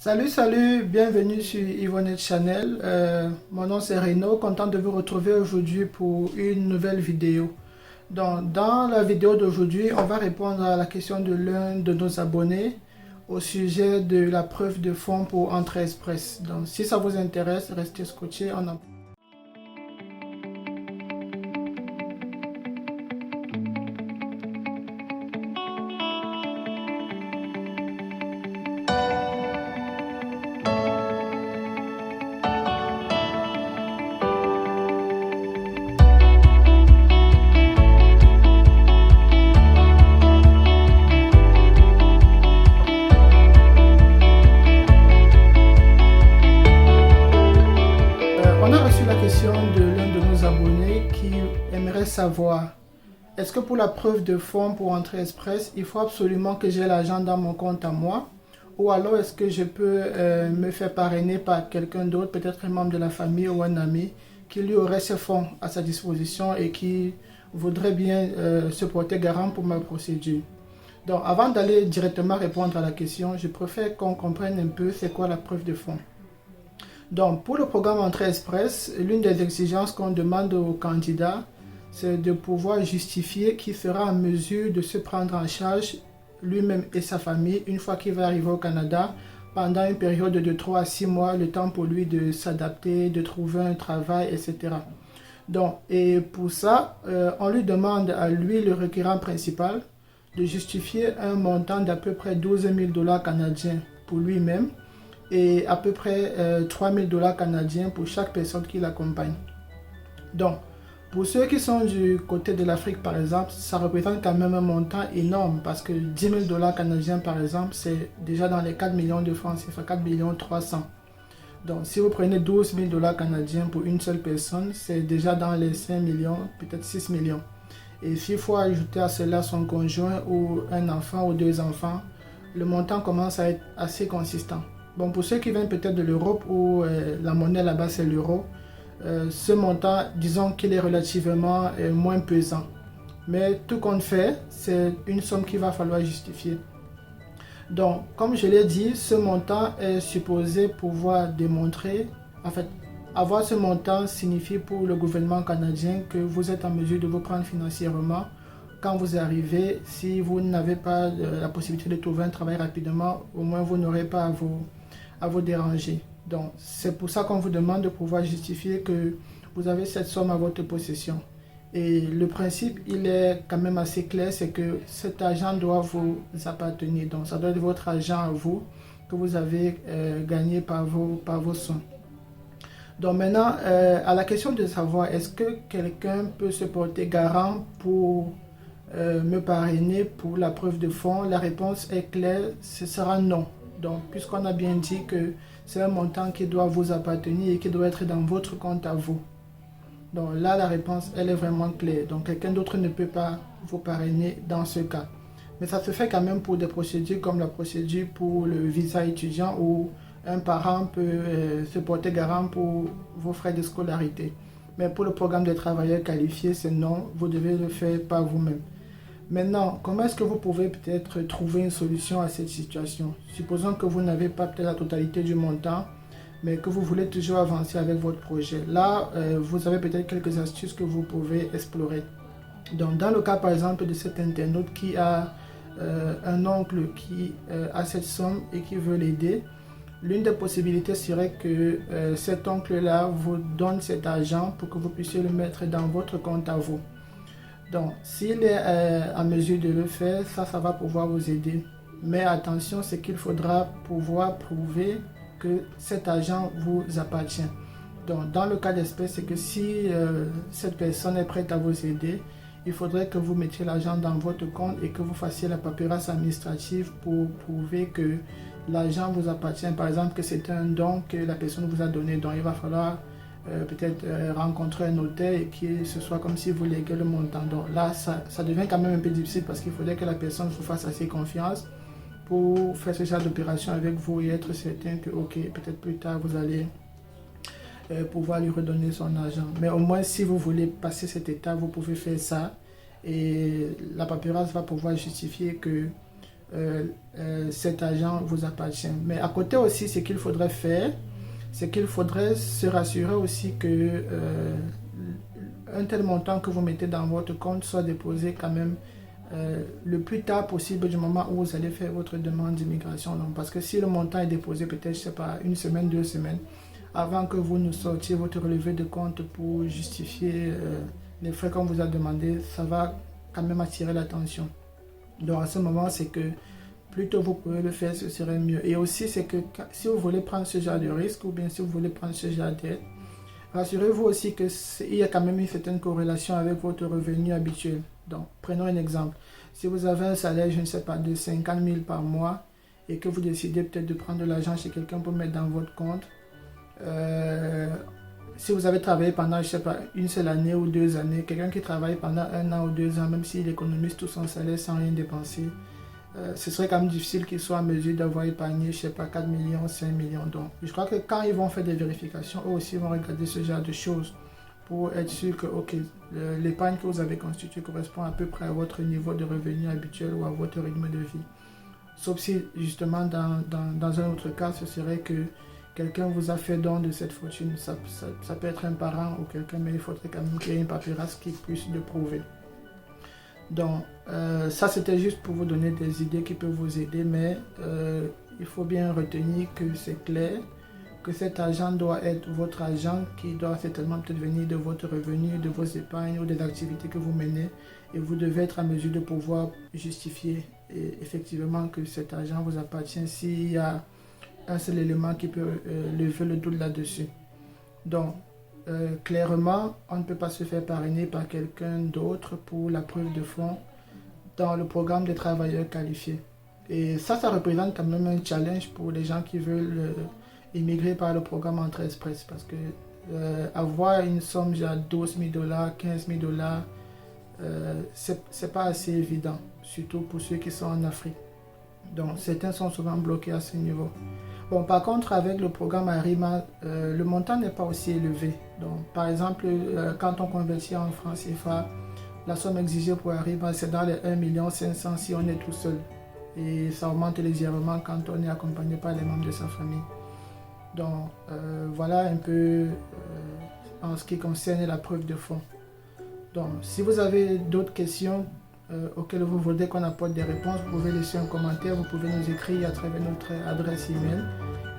Salut, bienvenue sur Yvonne Channel. Mon nom c'est Reno, content de vous retrouver aujourd'hui pour une nouvelle vidéo. Dans la vidéo d'aujourd'hui, on va répondre à la question de l'un de nos abonnés au sujet de la preuve de fonds pour Entrée Express. Donc, si ça vous intéresse, restez scotchés. On a reçu la question de l'un de nos abonnés qui aimerait savoir est-ce que pour la preuve de fonds pour Entrée Express, il faut absolument que j'ai l'argent dans mon compte à moi ou alors est-ce que je peux me faire parrainer par quelqu'un d'autre, peut-être un membre de la famille ou un ami qui lui aurait ces fonds à sa disposition et qui voudrait bien se porter garant pour ma procédure. Donc avant d'aller directement répondre à la question, je préfère qu'on comprenne un peu c'est quoi la preuve de fonds. Donc, pour le programme Entrée Express, l'une des exigences qu'on demande aux candidats, c'est de pouvoir justifier qu'il sera en mesure de se prendre en charge lui-même et sa famille une fois qu'il va arriver au Canada pendant une période de 3 à 6 mois, le temps pour lui de s'adapter, de trouver un travail, etc. Donc, et pour ça, on lui demande à lui, le requérant principal, de justifier un montant d'à peu près 12 000 dollars canadiens pour lui-même et à peu près 3 000 dollars canadiens pour chaque personne qui l'accompagne. Donc, pour ceux qui sont du côté de l'Afrique, par exemple, ça représente quand même un montant énorme parce que 10 000 dollars canadiens, par exemple, c'est déjà dans les 4 millions de francs, c'est 4 millions 300. Donc, si vous prenez 12 000 dollars canadiens pour une seule personne, c'est déjà dans les 5 millions, peut-être 6 millions. Et s'il faut ajouter à cela son conjoint ou un enfant ou deux enfants, le montant commence à être assez consistant. Bon, pour ceux qui viennent peut-être de l'Europe où la monnaie là-bas c'est l'euro, ce montant, disons qu'il est relativement moins pesant. Mais tout compte fait, c'est une somme qu'il va falloir justifier. Donc, comme je l'ai dit, ce montant est supposé pouvoir démontrer, en fait, avoir ce montant signifie pour le gouvernement canadien que vous êtes en mesure de vous prendre financièrement quand vous arrivez. Si vous n'avez pas la possibilité de trouver un travail rapidement, au moins vous n'aurez pas à vous déranger. Donc, c'est pour ça qu'on vous demande de pouvoir justifier que vous avez cette somme à votre possession. Et le principe, il est quand même assez clair, c'est que cet argent doit vous appartenir. Donc, ça doit être votre argent à vous que vous avez gagné par vos soins. Donc maintenant, à la question de savoir est-ce que quelqu'un peut se porter garant pour me parrainer pour la preuve de fonds, la réponse est claire, ce sera non. Donc, puisqu'on a bien dit que c'est un montant qui doit vous appartenir et qui doit être dans votre compte à vous. Donc là, la réponse, elle est vraiment claire. Donc, quelqu'un d'autre ne peut pas vous parrainer dans ce cas. Mais ça se fait quand même pour des procédures comme la procédure pour le visa étudiant où un parent peut se porter garant pour vos frais de scolarité. Mais pour le programme des travailleurs qualifiés, c'est non, vous devez le faire par vous-même. Maintenant, comment est-ce que vous pouvez peut-être trouver une solution à cette situation? Supposons que vous n'avez pas peut-être la totalité du montant, mais que vous voulez toujours avancer avec votre projet. Là, vous avez peut-être quelques astuces que vous pouvez explorer. Donc, dans le cas par exemple de cet internaute qui a un oncle qui a cette somme et qui veut l'aider, l'une des possibilités serait que cet oncle-là vous donne cet argent pour que vous puissiez le mettre dans votre compte à vous. Donc, s'il est en mesure de le faire, ça va pouvoir vous aider. Mais attention, c'est qu'il faudra pouvoir prouver que cet argent vous appartient. Donc, dans le cas d'espèce, c'est que si cette personne est prête à vous aider, il faudrait que vous mettiez l'argent dans votre compte et que vous fassiez la paperasse administrative pour prouver que l'argent vous appartient. Par exemple, que c'est un don que la personne vous a donné. Donc, il va falloir peut-être rencontrer un notaire et que ce soit comme si vous léguez le montant. Donc là, ça devient quand même un peu difficile parce qu'il faudrait que la personne vous fasse assez confiance pour faire ce genre d'opération avec vous et être certain que, ok, peut-être plus tard, vous allez pouvoir lui redonner son argent. Mais au moins, si vous voulez passer cette étape, vous pouvez faire ça et la paperasse va pouvoir justifier que cet argent vous appartient. Mais à côté aussi, ce qu'il faudrait faire, c'est qu'il faudrait se rassurer aussi que un tel montant que vous mettez dans votre compte soit déposé quand même le plus tard possible du moment où vous allez faire votre demande d'immigration. Donc, parce que si le montant est déposé peut-être, je sais pas, une semaine, 2 semaines, avant que vous nous sortiez votre relevé de compte pour justifier les frais qu'on vous a demandé, ça va quand même attirer l'attention. Donc à ce moment, c'est que plus tôt vous pouvez le faire, ce serait mieux. Et aussi, c'est que si vous voulez prendre ce genre de risque ou bien si vous voulez prendre ce genre d'aide, rassurez-vous aussi qu'il y a quand même une certaine corrélation avec votre revenu habituel. Donc, prenons un exemple. Si vous avez un salaire, je ne sais pas, de 50 000 par mois et que vous décidez peut-être de prendre de l'argent chez quelqu'un pour mettre dans votre compte, si vous avez travaillé pendant, je sais pas, une seule année ou 2 années, quelqu'un qui travaille pendant 1 an ou 2 ans, même s'il économise tout son salaire sans rien dépenser, ce serait quand même difficile qu'ils soient en mesure d'avoir épargné, je sais pas, 4 millions, 5 millions. Donc, je crois que quand ils vont faire des vérifications, eux aussi vont regarder ce genre de choses pour être sûr que, ok, l'épargne que vous avez constituée correspond à peu près à votre niveau de revenu habituel ou à votre rythme de vie. Sauf si, justement, dans un autre cas, ce serait que quelqu'un vous a fait don de cette fortune. Ça peut être un parent ou quelqu'un, mais il faudrait quand même qu'il y ait une paperasse qui puisse le prouver. Donc, ça c'était juste pour vous donner des idées qui peuvent vous aider, mais il faut bien retenir que c'est clair, que cet argent doit être votre argent qui doit certainement peut-être venir de votre revenu, de vos épargnes ou des activités que vous menez, et vous devez être en mesure de pouvoir justifier effectivement que cet argent vous appartient s'il y a un seul élément qui peut lever le doute là-dessus. Donc, clairement, on ne peut pas se faire parrainer par quelqu'un d'autre pour la preuve de fonds dans le programme des travailleurs qualifiés. Et ça représente quand même un challenge pour les gens qui veulent immigrer par le programme Entrée Express parce que avoir une somme genre 12 000 $, 15 000 $, c'est pas assez évident, surtout pour ceux qui sont en Afrique. Donc, certains sont souvent bloqués à ce niveau. Bon, par contre, avec le programme Arrima, le montant n'est pas aussi élevé. Donc, par exemple, quand on convertit en francs CFA, la somme exigée pour Arrima, c'est dans les 1 500 000 si on est tout seul. Et ça augmente légèrement quand on est accompagné par les membres de sa famille. Donc, voilà un peu en ce qui concerne la preuve de fonds. Donc, si vous avez d'autres questions auxquelles vous voudrez qu'on apporte des réponses, vous pouvez laisser un commentaire, vous pouvez nous écrire à travers notre adresse email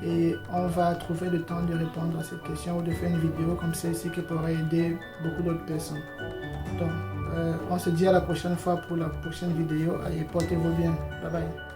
et on va trouver le temps de répondre à cette question ou de faire une vidéo comme celle-ci qui pourrait aider beaucoup d'autres personnes. Donc, on se dit à la prochaine fois pour la prochaine vidéo et portez-vous bien. Bye bye.